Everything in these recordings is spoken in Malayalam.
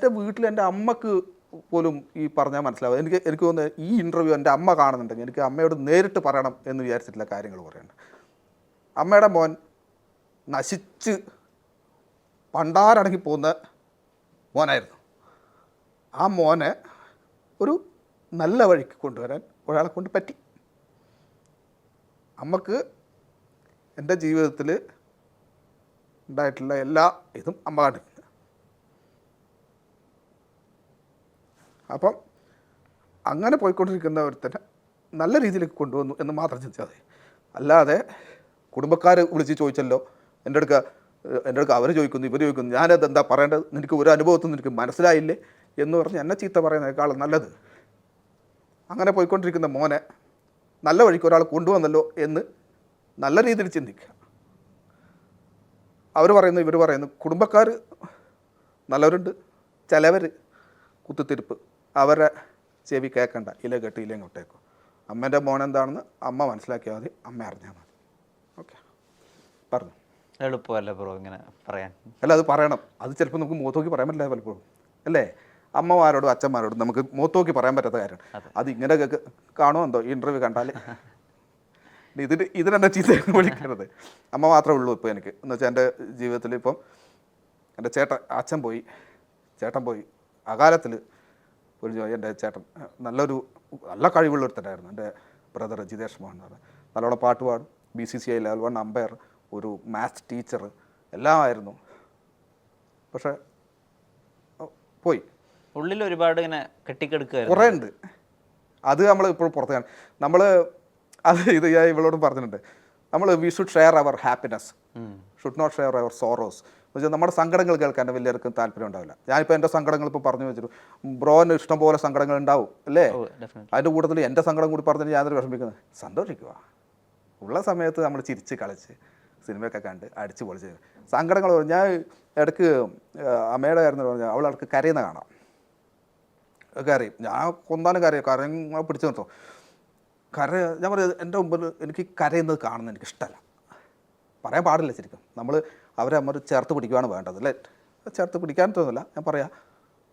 എൻ്റെ വീട്ടിൽ എൻ്റെ അമ്മക്ക് പോലും ഈ പറഞ്ഞാൽ മനസ്സിലാവും. എനിക്ക് തോന്നുന്നത് ഈ ഇൻ്റർവ്യൂ എൻ്റെ അമ്മ കാണുന്നുണ്ടെങ്കിൽ എനിക്ക് അമ്മയോട് നേരിട്ട് പറയണം എന്ന് വിചാരിച്ചിട്ടുള്ള കാര്യങ്ങൾ പറയുന്നുണ്ട്. അമ്മയുടെ മോൻ നശിച്ച് പണ്ടാരടങ്ങി പോകുന്ന മോനായിരുന്നു. ആ മോനെ ഒരു നല്ല വഴിക്ക് കൊണ്ടുവരാൻ ഒരാളെ കൊണ്ട് പറ്റി. അമ്മക്ക് എൻ്റെ ജീവിതത്തിൽ ഉണ്ടായിട്ടുള്ള എല്ലാ ഇതും അമ്മ കണ്ടിട്ടുണ്ട്. അപ്പം അങ്ങനെ പോയിക്കൊണ്ടിരിക്കുന്നവരെ നല്ല രീതിയിലേക്ക് കൊണ്ടുവന്നു എന്ന് മാത്രം ചിന്തിച്ചാൽ മതി. അല്ലാതെ കുടുംബക്കാർ വിളിച്ച് ചോദിച്ചല്ലോ, എൻ്റെ അടുക്ക അവർ ചോദിക്കുന്നു, ഇവർ ചോദിക്കുന്നു, ഞാനത് എന്താ പറയേണ്ടത്, നിനക്ക് ഒരു അനുഭവത്തിൽ നിനക്ക് മനസ്സിലായില്ലേ എന്ന് പറഞ്ഞ് എന്നെ ചീത്ത പറയുന്നതിനേക്കാളും നല്ലത് അങ്ങനെ പോയിക്കൊണ്ടിരിക്കുന്ന മോനെ നല്ല വഴിക്ക് ഒരാൾ കൊണ്ടുവന്നല്ലോ എന്ന് നല്ല രീതിയിൽ ചിന്തിക്കുക. അവർ പറയുന്നു, ഇവർ പറയുന്നു, കുടുംബക്കാർ നല്ലവരുണ്ട്, ചിലവർ കുത്തിത്തിരിപ്പ്, അവരെ ചെവി കേൾക്കണ്ട, ഇല കെട്ടി ഇല്ല ഇങ്ങോട്ടേക്കോ. അമ്മേൻ്റെ മോനെന്താണെന്ന് അമ്മ മനസ്സിലാക്കിയാൽ മതി, അമ്മ അറിഞ്ഞാൽ മതി. ഓക്കെ, പറഞ്ഞു. എളുപ്പമല്ല ബ്രോ ഇങ്ങനെ പറയാൻ? അല്ല, അത് പറയണം. അത് ചിലപ്പോൾ നമുക്ക് മുഖത്ത് നോക്കി പറയാൻ പറ്റില്ല പലപ്പോഴും, അല്ലേ? അമ്മമാരോടും അച്ഛന്മാരോടും നമുക്ക് മുഖത്ത് നോക്കി പറയാൻ പറ്റാത്ത കാര്യം. അത് ഇങ്ങനെ കാണുമോ എന്തോ ഈ ഇൻ്റർവ്യൂ കണ്ടാൽ. ഇതിനെന്നെ ചീത്ത വിളിക്കരുത്. അമ്മ മാത്രമേ ഉള്ളൂ ഇപ്പോൾ എനിക്ക്. എന്ന് വെച്ചാൽ എൻ്റെ ജീവിതത്തിൽ ഇപ്പം എൻ്റെ ചേട്ടൻ പോയി അകാലത്തിൽ ഒരു എൻ്റെ ചേട്ടൻ നല്ല കഴിവുള്ളൊരുത്തനായിരുന്നു. എൻ്റെ ബ്രദർ ജിതേഷ് മോഹൻ എന്ന് പറഞ്ഞാൽ നല്ലോണം പാട്ട് പാടും, BCCI ലെവൽ 1 അമ്പയർ, ഒരു മാത്സ് ടീച്ചർ എല്ലാം ആയിരുന്നു. പക്ഷേ പോയി. ഉള്ളിൽ ഒരുപാട് ഇങ്ങനെ കെട്ടിക്കെടുക്കുക കുറേ ഉണ്ട്. അത് നമ്മൾ ഇപ്പോൾ പുറത്താണ്. ഇത് ഞാൻ ഇവളോട് പറഞ്ഞിട്ടുണ്ട്. We should share our happiness, should not share our sorrows. എന്ന് വെച്ചാൽ നമ്മുടെ സങ്കടങ്ങൾ കേൾക്കാൻ വലിയവർക്കും താല്പര്യം ഉണ്ടാവില്ല. ഞാനിപ്പോൾ എൻ്റെ സങ്കടങ്ങൾ ഇപ്പോൾ പറഞ്ഞു വെച്ചിട്ട് ബ്രോന് ഇഷ്ടംപോലെ സങ്കടങ്ങൾ ഉണ്ടാവും, അല്ലേ? അതിൻ്റെ കൂട്ടത്തിൽ എൻ്റെ സങ്കടം കൂടി പറഞ്ഞിട്ട് ഞാനൊരു വിഷമിക്കുന്നത്. സന്തോഷിക്കുക, ഉള്ള സമയത്ത് നമ്മൾ ചിരിച്ച് കളിച്ച് സിനിമയൊക്കെ കണ്ട് അടിച്ച് പൊളിച്ച്. സങ്കടങ്ങൾ ഞാൻ ഇടയ്ക്ക് അമ്മയുടെ കാര്യം പറഞ്ഞാൽ അവൾക്ക് കരയുന്ന കാണാം, കരയും. ഞാൻ കൊന്നാലും കരയും പിടിച്ചു നിർത്തും. ഞാൻ പറയും, എൻ്റെ മുമ്പിൽ എനിക്ക് കരയുന്നത് കാണുന്നത് എനിക്കിഷ്ടമല്ല. പറയാൻ പാടില്ല ശരിക്കും. അവരെ ചേർത്ത് പിടിക്കുകയാണ് വേണ്ടത്, അല്ലേ? ചേർത്ത് പിടിക്കാൻ തോന്നില്ല. ഞാൻ പറയാം,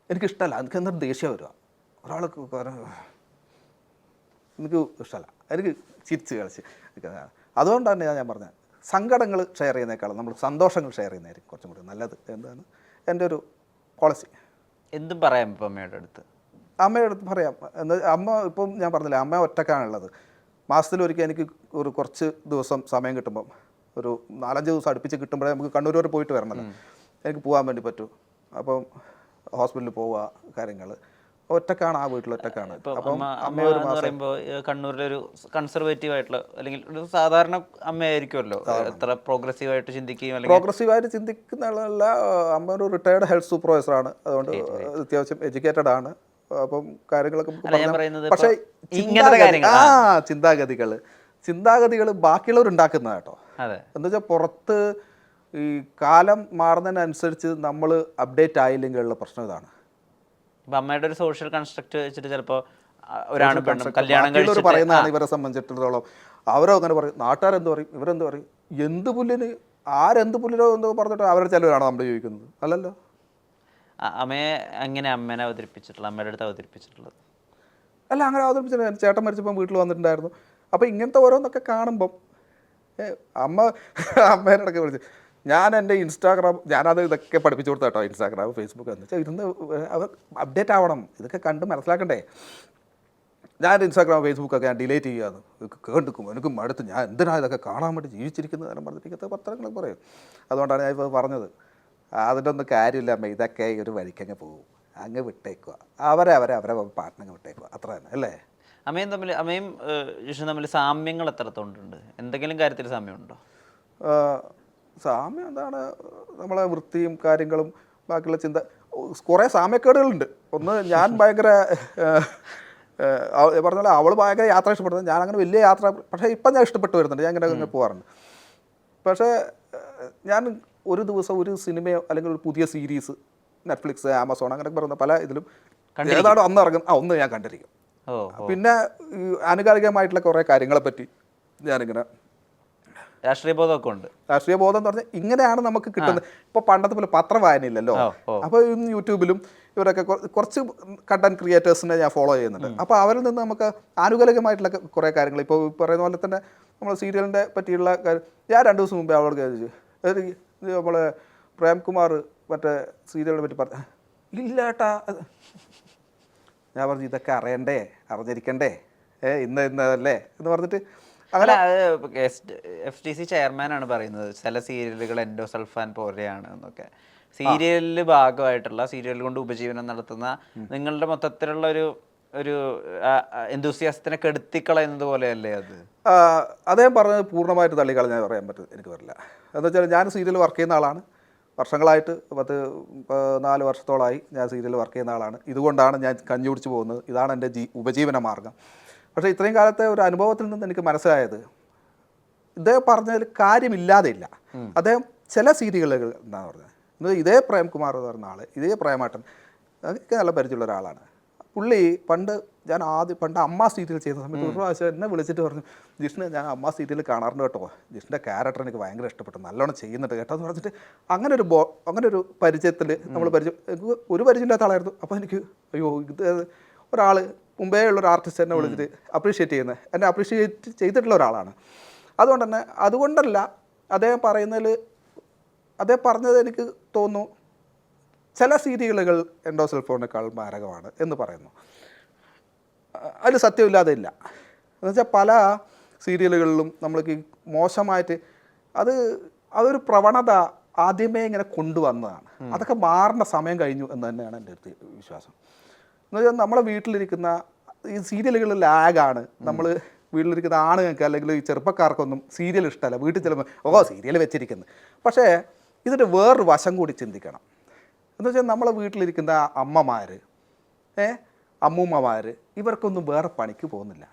എനിക്കിഷ്ടമല്ല. എനിക്ക് എന്തൊരു ദേഷ്യം വരിക, ഒരാൾക്ക് എനിക്ക് ഇഷ്ടമല്ല. എനിക്ക് ചിരിച്ച് കളിച്ച്. അതുകൊണ്ടാണ് ഞാൻ പറഞ്ഞത്, സങ്കടങ്ങൾ ഷെയർ ചെയ്യുന്നേക്കാളും നമ്മൾ സന്തോഷങ്ങൾ ഷെയർ ചെയ്യുന്നതായിരിക്കും കുറച്ചും കൂടി നല്ലത് എന്താണ് എൻ്റെ ഒരു പോളിസി. എന്തും പറയാം ഇപ്പം അമ്മയുടെ അടുത്ത് പറയാം. അമ്മ ഇപ്പം ഞാൻ പറഞ്ഞില്ലേ, അമ്മ ഒറ്റക്കാണുള്ളത്. മാസത്തിലൊരിക്കൽ എനിക്ക് കുറച്ച് ദിവസം സമയം കിട്ടുമ്പം, ഒരു 4-5 ദിവസം അടുപ്പിച്ച് കിട്ടുമ്പോഴേ നമുക്ക് കണ്ണൂർ വരെ പോയിട്ട് വരണമല്ലോ, എനിക്ക് പോകാൻ വേണ്ടി പറ്റൂ. അപ്പം ഹോസ്പിറ്റലിൽ പോവുക, കാര്യങ്ങൾ ഒറ്റക്കാണ്. ആ വീട്ടിൽ ഒറ്റക്കാണ്. അപ്പം അമ്മയെന്ന് പറയുമ്പോൾ കണ്ണൂരിലൊരു കൺസർവേറ്റീവ് ആയിട്ടുള്ള അല്ലെങ്കിൽ ഒരു സാധാരണ അമ്മയായിരിക്കുമല്ലോ, എത്ര പ്രോഗ്രസീവായിട്ട് ചിന്തിക്കുകയും പ്രോഗ്രസീവായിട്ട് ചിന്തിക്കുന്നതല്ല. അമ്മ ഒരു റിട്ടയർഡ് ഹെൽത്ത് സൂപ്പർവൈസറാണ്, അതുകൊണ്ട് അത്യാവശ്യം എഡ്യൂക്കേറ്റഡ് ആണ്. അപ്പം കാര്യങ്ങളൊക്കെ പക്ഷേ ചിന്താഗതികൾ ബാക്കിയുള്ളവരുണ്ടാക്കുന്നത് കേട്ടോ. എന്താ വെച്ചാൽ പുറത്ത് ഈ കാലം മാറുന്നതിനനുസരിച്ച് നമ്മൾ അപ്ഡേറ്റ് ആയില്ലെങ്കിലുള്ള പ്രശ്നം ഇതാണ്. അമ്മയുടെ ഒരു സോഷ്യൽ കൺസ്ട്രക്ട് വെച്ചിട്ട് ചിലപ്പോൾ ഒരാണ് കല്യാണം പറയുന്നതാണ് ഇവരെ സംബന്ധിച്ചിടത്തോളം. അവരോ അങ്ങനെ പറയും, നാട്ടുകാരെന്ത് പറയും, ഇവരെന്ത് പറയും, എന്ത് പുല്ലിന് ആരെന്ത് പുല്ലിനോ എന്തോ പറഞ്ഞിട്ട് അവരുടെ ചിലവരാണ് നമ്മൾ ചോദിക്കുന്നത്, അല്ലല്ലോ. അമ്മയെ അങ്ങനെ അമ്മേനെ അവതരിപ്പിച്ചിട്ടുള്ളത്, അമ്മയുടെ അടുത്ത് അവതരിപ്പിച്ചിട്ടുള്ളത് അല്ല, അങ്ങനെ അവതരിപ്പിച്ചില്ല. ചേട്ടൻ മരിച്ചപ്പം വീട്ടിൽ വന്നിട്ടുണ്ടായിരുന്നു. അപ്പോൾ ഇങ്ങനത്തെ ഓരോന്നൊക്കെ കാണുമ്പം അമ്മേനെ ഇടയ്ക്ക് വിളിച്ച് ഞാൻ എൻ്റെ ഇൻസ്റ്റാഗ്രാം ഞാനത് ഇതൊക്കെ പഠിപ്പിച്ചു കൊടുത്ത കേട്ടോ. ഇൻസ്റ്റാഗ്രാം, ഫേസ്ബുക്ക് എന്ന് വെച്ചാൽ ഇരുന്ന് അവർ അപ്ഡേറ്റ് ആവണം, ഇതൊക്കെ കണ്ട് മനസ്സിലാക്കണ്ടേ. ഞാൻ ഇൻസ്റ്റാഗ്രാം, ഫേസ്ബുക്കൊക്കെ ഞാൻ ഡിലീറ്റ് ചെയ്യാതെ കേൾക്കും. എനിക്ക് മടുത്ത്, ഞാൻ എന്തിനാണ് ഇതൊക്കെ കാണാൻ വേണ്ടി ജീവിച്ചിരിക്കുന്നത് എന്ന് പറഞ്ഞിട്ട് പത്രങ്ങളൊക്കെ പറയും. അതുകൊണ്ടാണ് ഞാൻ ഇപ്പോൾ പറഞ്ഞത്, അതിൻ്റെ ഒന്നും കാര്യമില്ല അമ്മ, ഇതൊക്കെ ഒരു വഴിക്കങ്ങ് പോകും, അങ്ങ് വിട്ടേക്കുക, അവരെ പാട്ടിനങ്ങ് വിട്ടേക്കുക, അത്ര തന്നെ, അല്ലേ? അമ്മയും ജിഷും തമ്മിൽ സാമ്യങ്ങൾ എത്രത്തോണ്ടുണ്ട്? എന്തെങ്കിലും കാര്യത്തിൽ സാമ്യമുണ്ടോ? സാമ്യം എന്താണ്, നമ്മളെ വൃത്തിയും കാര്യങ്ങളും ബാക്കിയുള്ള ചിന്ത, കുറേ സാമ്യക്കേടുകളുണ്ട്. ഒന്ന്, ഞാൻ ഭയങ്കര പറഞ്ഞാൽ അവൾ ഭയങ്കര യാത്ര ഇഷ്ടപ്പെടുന്നത്, ഞാൻ അങ്ങനെ വലിയ യാത്ര, പക്ഷേ ഇപ്പം ഞാൻ ഇഷ്ടപ്പെട്ട് വരുന്നുണ്ട്, ഞാൻ ഇങ്ങനെ പോകാറുണ്ട്. പക്ഷേ ഞാൻ ഒരു ദിവസം ഒരു സിനിമയോ അല്ലെങ്കിൽ ഒരു പുതിയ സീരീസ് നെറ്റ്ഫ്ലിക്സ്, ആമസോൺ അങ്ങനെയൊക്കെ പറയുന്ന പല ഇതിലും ഏതാണോ അന്ന് ഒന്ന് ഞാൻ കണ്ടിരിക്കും. പിന്നെ ആനുകാലികമായിട്ടുള്ള കുറേ കാര്യങ്ങളെപ്പറ്റി ഞാനിങ്ങനെ രാഷ്ട്രീയ ബോധമൊക്കെ ഉണ്ട്. രാഷ്ട്രീയ ബോധം എന്ന് പറഞ്ഞാൽ ഇങ്ങനെയാണ് നമുക്ക് കിട്ടുന്നത്. ഇപ്പോൾ പണ്ടത്തെ പോലെ പത്രം വായനയില്ലല്ലോ. അപ്പോൾ യൂട്യൂബിലും ഇവരൊക്കെ കുറച്ച് കണ്ടന്റ് ക്രിയേറ്റേഴ്സിനെ ഞാൻ ഫോളോ ചെയ്യുന്നുണ്ട്. അപ്പോൾ അവരിൽ നിന്ന് നമുക്ക് ആനുകൂലികമായിട്ടുള്ള കുറേ കാര്യങ്ങൾ, ഇപ്പോൾ പറയുന്ന പോലെ തന്നെ നമ്മൾ സീരിയലിൻ്റെ പറ്റിയുള്ള കാര്യം ഞാൻ 2 ദിവസം മുമ്പേ അവളോട് ചോദിച്ചു, നമ്മൾ പ്രേംകുമാർ മറ്റേ സീരിയലിനെ പറ്റി പറഞ്ഞു. ഇല്ല ഏട്ടാ, ഞാൻ പറഞ്ഞു ഇതൊക്കെ അറിഞ്ഞിരിക്കണ്ടേ, ഇന്നതല്ലേ എന്ന് പറഞ്ഞിട്ട് അങ്ങനെ. FTC ചെയർമാനാണ് പറയുന്നത് ചില സീരിയലുകൾ എൻഡോസൾഫാൻ പോലെയാണ് എന്നൊക്കെ. സീരിയലിൽ ഭാഗമായിട്ടുള്ള സീരിയൽ കൊണ്ട് ഉപജീവനം നടത്തുന്ന നിങ്ങളുടെ മൊത്തത്തിലുള്ള ഒരു എന്തൂസിയാസത്തിനെ കെടുത്തിക്കളയുന്നത് പോലെയല്ലേ അത്? അദ്ദേഹം പറഞ്ഞത് പൂർണ്ണമായിട്ട് തള്ളിക്കളഞ്ഞാൽ പറയാൻ പറ്റും എനിക്ക് വരില്ല. എന്താ വെച്ചാൽ ഞാൻ സീരിയൽ വർക്ക് ചെയ്യുന്ന ആളാണ്, വർഷങ്ങളായിട്ട് 4 വർഷത്തോളമായി ഞാൻ സീരിയൽ വർക്ക് ചെയ്യുന്ന ആളാണ്. ഇതുകൊണ്ടാണ് ഞാൻ കഞ്ഞി കുടിച്ച് പോകുന്നത്, ഇതാണ് എൻ്റെ ഉപജീവന മാർഗം. പക്ഷേ ഇത്രയും കാലത്തെ ഒരു അനുഭവത്തിൽ നിന്ന് എനിക്ക് മനസ്സിലായത് ഇദ്ദേഹം പറഞ്ഞതിൽ കാര്യമില്ലാതെ ഇല്ല. അദ്ദേഹം ചില സീരിയലുകൾ എന്താണ് പറഞ്ഞത്, ഇതേ പ്രേംകുമാർ എന്ന് പറഞ്ഞ ആൾ, ഇതേ പ്രേമാട്ടൻ, അതൊക്കെ നല്ല പരിചയമുള്ള ഒരാളാണ്. പുള്ളി പണ്ട് അമ്മ സീരിയൽ ചെയ്യുന്ന സമയത്ത് ഒരു പ്രാവശ്യം എന്നെ വിളിച്ചിട്ട് പറഞ്ഞു, ജിഷ്ണു ഞാൻ അമ്മ സീരിയൽ കാണാറുണ്ട് കേട്ടോ, ജിഷ്ണുടെ ക്യാരക്ടർ എനിക്ക് ഭയങ്കര ഇഷ്ടപ്പെട്ടു, നല്ലോണം ചെയ്യുന്നുണ്ട് കേട്ടോ എന്ന് പറഞ്ഞിട്ട് അങ്ങനെ ഒരു പരിചയത്തിൽ നമ്മൾ എനിക്ക് ഒരു പരിചയമില്ലാത്ത ആളായിരുന്നു. അപ്പോൾ എനിക്ക് അയ്യോ ഇത് ഒരാൾ മുമ്പേ ഉള്ളൊരു ആർട്ടിസ്റ്റ് എന്നെ വിളിച്ചിട്ട് എന്നെ അപ്രീഷിയേറ്റ് ചെയ്തിട്ടുള്ള ഒരാളാണ്. അതുകൊണ്ടല്ല അദ്ദേഹം പറഞ്ഞത് എനിക്ക് തോന്നുന്നു ചില സീരിയലുകൾ എൻഡോസൾഫോണിനേക്കാൾ മാരകമാണ് എന്ന് പറയുന്നു. അതിൽ സത്യമില്ലാതെ ഇല്ല. എന്നുവെച്ചാൽ പല സീരിയലുകളിലും നമ്മൾക്ക് മോശമായിട്ട് അതൊരു പ്രവണത ആദ്യമേ ഇങ്ങനെ കൊണ്ടുവന്നതാണ്. അതൊക്കെ മാറേണ്ട സമയം കഴിഞ്ഞു എന്ന് തന്നെയാണ് എൻ്റെ ഒരു വിശ്വാസം. എന്നുവെച്ചാൽ നമ്മളെ വീട്ടിലിരിക്കുന്ന ഈ സീരിയലുകൾ ലാഗാണ്. നമ്മൾ വീട്ടിലിരിക്കുന്ന ആണുങ്ങൾക്ക് അല്ലെങ്കിൽ ഈ ചെറുപ്പക്കാർക്കൊന്നും സീരിയൽ ഇഷ്ടമല്ല. വീട്ടിൽ ചിലപ്പോൾ സീരിയൽ വെച്ചിരിക്കുന്നത്. പക്ഷേ ഇതിൻ്റെ വേറൊരു വശം കൂടി ചിന്തിക്കണം. എന്ന് വെച്ചാൽ നമ്മളെ വീട്ടിലിരിക്കുന്ന അമ്മമാർ, അമ്മൂമ്മമാർ, ഇവർക്കൊന്നും വേറെ പണിക്ക് പോകുന്നില്ല.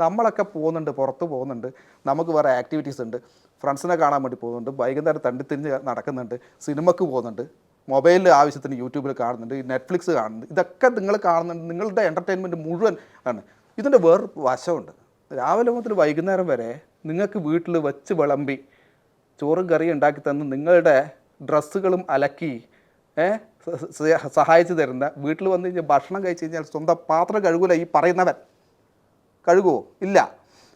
നമ്മളൊക്കെ പോകുന്നുണ്ട്, പുറത്ത് പോകുന്നുണ്ട്, നമുക്ക് വേറെ ആക്ടിവിറ്റീസ് ഉണ്ട്, ഫ്രണ്ട്സിനെ കാണാൻ വേണ്ടി പോകുന്നുണ്ട്, വൈകുന്നേരം തണ്ടിത്തിരിഞ്ഞ് നടക്കുന്നുണ്ട്, സിനിമക്ക് പോകുന്നുണ്ട്, മൊബൈലിൽ ആവശ്യത്തിന് യൂട്യൂബിൽ കാണുന്നുണ്ട്, നെറ്റ്ഫ്ലിക്സ് കാണുന്നുണ്ട്. ഇതൊക്കെ നിങ്ങൾ കാണുന്നുണ്ട്. നിങ്ങളുടെ എൻ്റർടൈൻമെൻറ്റ് മുഴുവൻ ആണ്. ഇതിൻ്റെ വേറൊരു വശമുണ്ട്. രാവിലെ മുതൽ വൈകുന്നേരം വരെ നിങ്ങൾക്ക് വീട്ടിൽ വെച്ച് വിളമ്പി ചോറും കറിയും ഉണ്ടാക്കി തന്ന് നിങ്ങളുടെ ഡ്രസ്സുകളും അലക്കി സഹായിച്ചു തരുന്ന, വീട്ടിൽ വന്നു കഴിഞ്ഞാൽ ഭക്ഷണം കഴിച്ച് കഴിഞ്ഞാൽ സ്വന്തം പാത്രം കഴുകൂല ഈ പറയുന്നവൻ. കഴുകുമോ? ഇല്ല.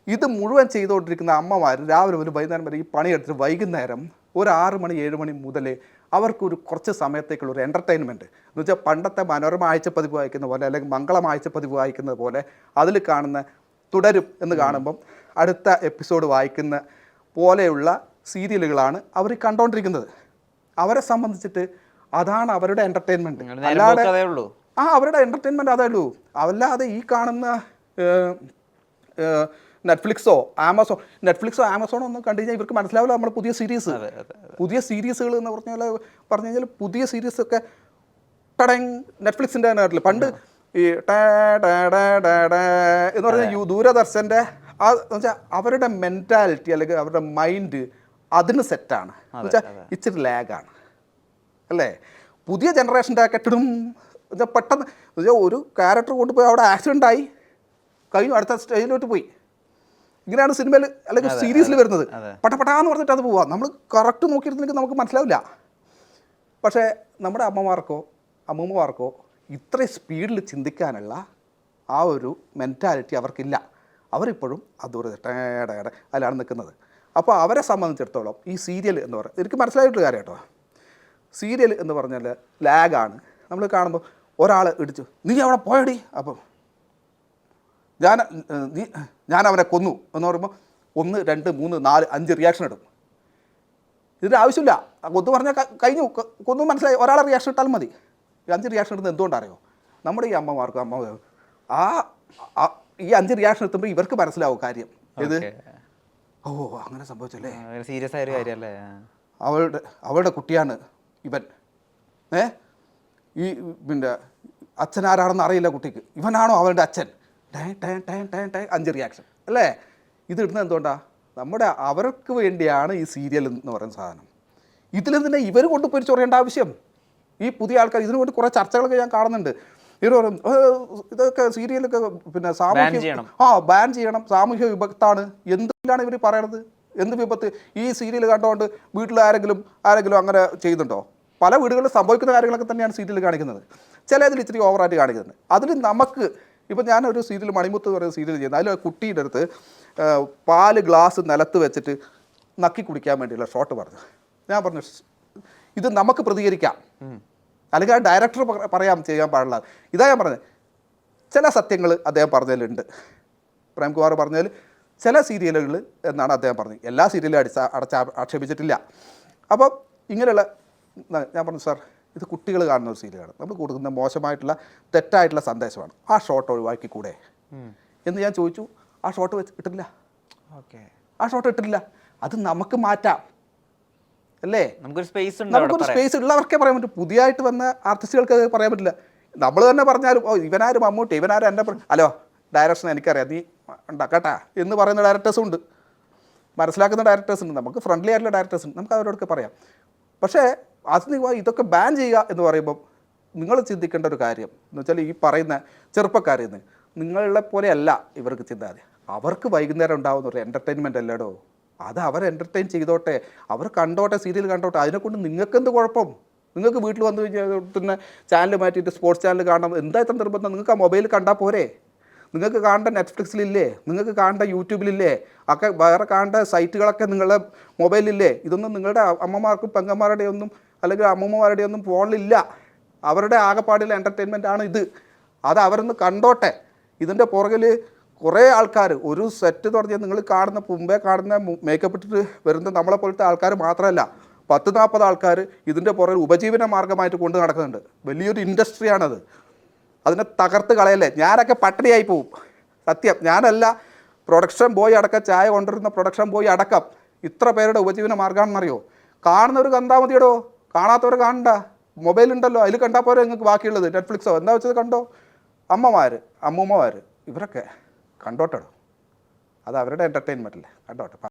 ഇത് മുഴുവൻ ചെയ്തുകൊണ്ടിരിക്കുന്ന അമ്മമാർ രാവിലെ മുതൽ വൈകുന്നേരം വരെ ഈ പണിയെടുത്തിട്ട് വൈകുന്നേരം ഒരു 6 മണി 7 മണി മുതൽ അവർക്കൊരു കുറച്ച് സമയത്തേക്കുള്ള ഒരു എൻ്റർടൈൻമെൻറ്റ് എന്ന് വെച്ചാൽ പണ്ടത്തെ മനോരമ ആഴ്ചപ്പതിവ് വായിക്കുന്ന പോലെ അല്ലെങ്കിൽ മംഗളം ആഴ്ചപ്പതിവ് വായിക്കുന്നത് പോലെ അതിൽ കാണുന്ന തുടരും എന്ന് കാണുമ്പം അടുത്ത എപ്പിസോഡ് വായിക്കുന്ന പോലെയുള്ള സീരിയലുകളാണ് അവർ കണ്ടുകൊണ്ടിരിക്കുന്നത്. അവരെ സംബന്ധിച്ചിട്ട് അതാണ് അവരുടെ എൻറ്റർടൈൻമെൻറ്റ്. അല്ലാതെ അവരുടെ എൻ്റർടൈൻമെൻറ്റ് അതേ ഉള്ളൂ. അല്ലാതെ ഈ കാണുന്ന നെറ്റ്ഫ്ലിക്സോ ആമസോണോ ഒന്നും കണ്ടു കഴിഞ്ഞാൽ ഇവർക്ക് മനസ്സിലാവില്ല. നമ്മൾ പുതിയ സീരീസുകൾ എന്ന് പറഞ്ഞു കഴിഞ്ഞാൽ പുതിയ സീരീസൊക്കെ നെറ്റ്ഫ്ലിക്സിൻ്റെ തന്നെ ആയിട്ടില്ല. പണ്ട് ഈ എന്ന് പറഞ്ഞാൽ ദൂരദർശൻ്റെ എന്ന് വെച്ചാൽ അവരുടെ മെൻറ്റാലിറ്റി അല്ലെങ്കിൽ അവരുടെ മൈൻഡ് അതിന് സെറ്റാണ്. എന്ന് വെച്ചാൽ ഇച്ചിരി ലാഗാണ് അല്ലേ. പുതിയ ജനറേഷൻ്റെ കെട്ടിടും പെട്ടെന്ന് ഒരു ക്യാരക്ടർ കൊണ്ടുപോയി അവിടെ ആക്സിഡൻ്റ് ആയി കഴിഞ്ഞു, അടുത്ത സ്റ്റേജിലോട്ട് പോയി. ഇങ്ങനെയാണ് സിനിമയിൽ അല്ലെങ്കിൽ സീരീസിൽ വരുന്നത്. പട്ടപ്പെട്ടാന്ന് പറഞ്ഞിട്ട് അത് പോവാം. നമ്മൾ കറക്റ്റ് നോക്കിയിരുന്നെങ്കിൽ നമുക്ക് മനസ്സിലാവില്ല. പക്ഷേ നമ്മുടെ അമ്മൂമ്മമാർക്കോ ഇത്രയും സ്പീഡിൽ ചിന്തിക്കാനുള്ള ആ ഒരു മെൻറ്റാലിറ്റി അവർക്കില്ല. അവരിപ്പോഴും അതിലാണ് നിൽക്കുന്നത്. അപ്പോൾ അവരെ സംബന്ധിച്ചിടത്തോളം ഈ സീരിയൽ എന്ന് പറയുന്നത് എനിക്ക് മനസ്സിലായിട്ടുള്ള കാര്യം കേട്ടോ. സീരിയൽ എന്ന് പറഞ്ഞാൽ ലാഗാണ്. നമ്മൾ കാണുമ്പോൾ ഒരാൾ ഇടിച്ചു, നീ അവിടെ പോയടി, അപ്പം ഞാൻ അവനെ കൊന്നു എന്ന് പറയുമ്പോൾ 1 2 3 4 5 റിയാക്ഷൻ ഇടും. ഇതിൻ്റെ ആവശ്യമില്ല. കൊന്നു പറഞ്ഞാൽ കഴിഞ്ഞു, കൊന്നു മനസ്സിലായി. ഒരാളെ റിയാക്ഷൻ ഇട്ടാലും മതി. 5 റിയാക്ഷൻ ഇടുന്നത് എന്തുകൊണ്ടറിയോ? നമ്മുടെ ഈ അമ്മമാർക്കും ഈ 5 റിയാക്ഷൻ എത്തുമ്പോൾ ഇവർക്ക് മനസ്സിലാവും കാര്യം. ഇത് അങ്ങനെ സംഭവിച്ചല്ലേ, സീരിയസ് ആയ ഒരു കാര്യമല്ലേ, അവളുടെ കുട്ടിയാണ് ഇവൻ. ഈ പിന്നെ അച്ഛൻ ആരാണെന്ന് അറിയില്ല കുട്ടിക്ക്, ഇവനാണോ അവളുടെ അച്ഛൻ? 5 റിയാക്ഷൻ അല്ലേ. ഇത് ഇടുന്നത് എന്തുകൊണ്ടാണ്? അവർക്ക് വേണ്ടിയാണ് ഈ സീരിയൽ എന്ന് പറയുന്ന സാധനം. ഇതിൽ തന്നെ ഇവർ കൊണ്ടുപോയി ചൊറിയേണ്ട ആവശ്യം. ഈ പുതിയ ആൾക്കാർ ഇതിനു വേണ്ടി കുറേ ചർച്ചകളൊക്കെ ഞാൻ കാണുന്നുണ്ട്. ഇവർ പറയും ഇതൊക്കെ സീരിയലൊക്കെ പിന്നെ ബാൻ ചെയ്യണം, സാമൂഹ്യ വിഭക്താണ്. എന്തിലാണ് ഇവർ പറയണത്? എന്ത് വിപത്ത്? ഈ സീരിയൽ കണ്ടുകൊണ്ട് വീട്ടിൽ ആരെങ്കിലും അങ്ങനെ ചെയ്യുന്നുണ്ടോ? പല വീടുകളിൽ സംഭവിക്കുന്ന കാര്യങ്ങളൊക്കെ തന്നെയാണ് സീരിയൽ കാണിക്കുന്നത്. ചിലതിൽ ഇത്തിരി ഓവറായിട്ട് കാണിക്കുന്നുണ്ട്. അതിൽ നമുക്ക് ഇപ്പോൾ ഞാനൊരു സീരിയൽ മണിമുത്ത് പറയുന്ന സീരിയൽ ചെയ്യുന്നത്, അതിൽ കുട്ടിയുടെ അടുത്ത് പാല് ഗ്ലാസ് നിലത്ത് വെച്ചിട്ട് നക്കി കുടിക്കാൻ വേണ്ടിയുള്ള ഷോട്ട് പറഞ്ഞു. ഞാൻ പറഞ്ഞു ഇത് നമുക്ക് പ്രതികരിക്കാം, അല്ലെങ്കിൽ ആ ഡയറക്ടർ ചെയ്യാൻ പാടില്ല. ഇതാ ഞാൻ പറഞ്ഞത്. ചില സത്യങ്ങൾ അദ്ദേഹം പറഞ്ഞതിലുണ്ട്. പ്രേംകുമാർ പറഞ്ഞതിൽ ചില സീരിയലുകൾ എന്നാണ് അദ്ദേഹം പറഞ്ഞത്. എല്ലാ സീരിയലും ആക്ഷേപിച്ചിട്ടില്ല. അപ്പം ഇങ്ങനെയുള്ള ഞാൻ പറഞ്ഞു സാർ, ഇത് കുട്ടികൾ കാണുന്ന ഒരു സീരിയലാണ്, നമ്മൾ കൊടുക്കുന്ന മോശമായിട്ടുള്ള തെറ്റായിട്ടുള്ള സന്ദേശമാണ്, ആ ഷോട്ട് ഒഴിവാക്കിക്കൂടെ എന്ന് ഞാൻ ചോദിച്ചു. ആ ഷോട്ട് ഇട്ടില്ല. ആ ഷോട്ട് ഇട്ടില്ല. അത് നമുക്ക് മാറ്റാം അല്ലേ? നമുക്കൊരു സ്പേസ് ഉള്ളവർക്കേ പറയാൻ പറ്റും. പുതിയതായിട്ട് വന്ന ആർട്ടിസ്റ്റുകൾക്ക് അത് പറയാൻ പറ്റില്ല. നമ്മൾ തന്നെ പറഞ്ഞാലും ഇവനാരും മമ്മൂട്ടി, ഇവനാരും എൻ്റെ ഹലോ ഡയറക്ഷൻ എനിക്കറിയാം, നീ ഉണ്ടാക്കട്ടാ എന്ന് പറയുന്ന ഡയറക്ടേഴ്സും ഉണ്ട്, മനസ്സിലാക്കുന്ന ഡയറക്ടേഴ്സ് ഉണ്ട്, നമുക്ക് ഫ്രണ്ട്ലി ആയിട്ടുള്ള ഡയറക്ടേഴ്സ് ഉണ്ട്, നമുക്ക് അവരോടൊക്കെ പറയാം. പക്ഷേ അത് ഇതൊക്കെ ബാൻ ചെയ്യുക എന്ന് പറയുമ്പം നിങ്ങൾ ചിന്തിക്കേണ്ട ഒരു കാര്യം എന്ന് വെച്ചാൽ, ഈ പറയുന്ന ചെറുപ്പക്കാരിൽ നിന്ന് നിങ്ങളെ പോലെയല്ല ഇവർക്ക് ചിന്താതി. അവർക്ക് വൈകുന്നേരം ഉണ്ടാകുന്ന ഒരു എൻ്റർടൈൻമെൻ്റ് അല്ലേടോ, അത് അവർ എൻ്റർടൈൻ ചെയ്തോട്ടെ, അവർ കണ്ടോട്ടെ, സീരിയൽ കണ്ടോട്ടെ. അതിനെക്കൊണ്ട് നിങ്ങൾക്കെന്ത് കുഴപ്പം? നിങ്ങൾക്ക് വീട്ടിൽ വന്നു കഴിഞ്ഞാൽ പിന്നെ ചാനൽ മാറ്റിയിട്ട് സ്പോർട്സ് ചാനൽ കാണണം എന്താ ഇത്ര നിർബന്ധം? നിങ്ങൾക്ക് ആ മൊബൈൽ കണ്ടാൽ പോരെ? നിങ്ങൾക്ക് കാണേണ്ട നെറ്റ്ഫ്ലിക്സിലില്ലേ? നിങ്ങൾക്ക് കാണേണ്ട യൂട്യൂബിലില്ലേ? ഒക്കെ വേറെ കാണേണ്ട സൈറ്റുകളൊക്കെ നിങ്ങളുടെ മൊബൈലില്ലേ? ഇതൊന്നും നിങ്ങളുടെ അമ്മമാർക്കും പെങ്ങന്മാരുടെ ഒന്നും അല്ലെങ്കിൽ അമ്മൂമ്മമാരുടെ ഒന്നും ഫോണിലില്ല. അവരുടെ ആകെപ്പാടിയുള്ള എൻ്റർടൈൻമെൻ്റ് ആണ് ഇത്. അത് അവരൊന്ന് കണ്ടോട്ടെ. ഇതിൻ്റെ പുറകിൽ കുറേ ആൾക്കാർ, ഒരു സെറ്റ് എന്ന് പറഞ്ഞാൽ നിങ്ങൾ കാണുന്ന മുമ്പേ കാണുന്ന മേക്കപ്പ് ഇട്ടിട്ട് വരുന്ന നമ്മളെ പോലത്തെ ആൾക്കാർ മാത്രമല്ല, 10-40 ആൾക്കാർ ഇതിൻ്റെ പുറകിൽ ഉപജീവന മാർഗമായിട്ട് കൊണ്ട് നടക്കുന്നുണ്ട്. വലിയൊരു ഇൻഡസ്ട്രിയാണത്. അതിനെ തകർത്ത് കളയല്ലേ. ഞാനൊക്കെ പട്ടിണിയായി പോവും സത്യം. ഞാനല്ല, പ്രൊഡക്ഷൻ ബോയ് അടക്കം, ചായ കൊണ്ടുവരുന്ന പ്രൊഡക്ഷൻ ബോയ് അടക്കം ഇത്ര പേരുടെ ഉപജീവന മാർഗ്ഗമാണെന്നറിയോ? കാണുന്നവർ കണ്ടാൽ മതിയടോ, കാണാത്തവർ കാണണ്ട. മൊബൈൽ ഉണ്ടല്ലോ, അതിൽ കണ്ടാൽ പോരെ നിങ്ങൾക്ക് ബാക്കിയുള്ളത്. നെറ്റ്ഫ്ലിക്സോ എന്താ വെച്ചത് കണ്ടോ. അമ്മമാർ, അമ്മൂമ്മമാർ ഇവരൊക്കെ കണ്ടോട്ടോ, അത് അവരുടെ എൻ്റർടൈൻമെൻറ്റല്ലേ, കണ്ടോട്ടെ.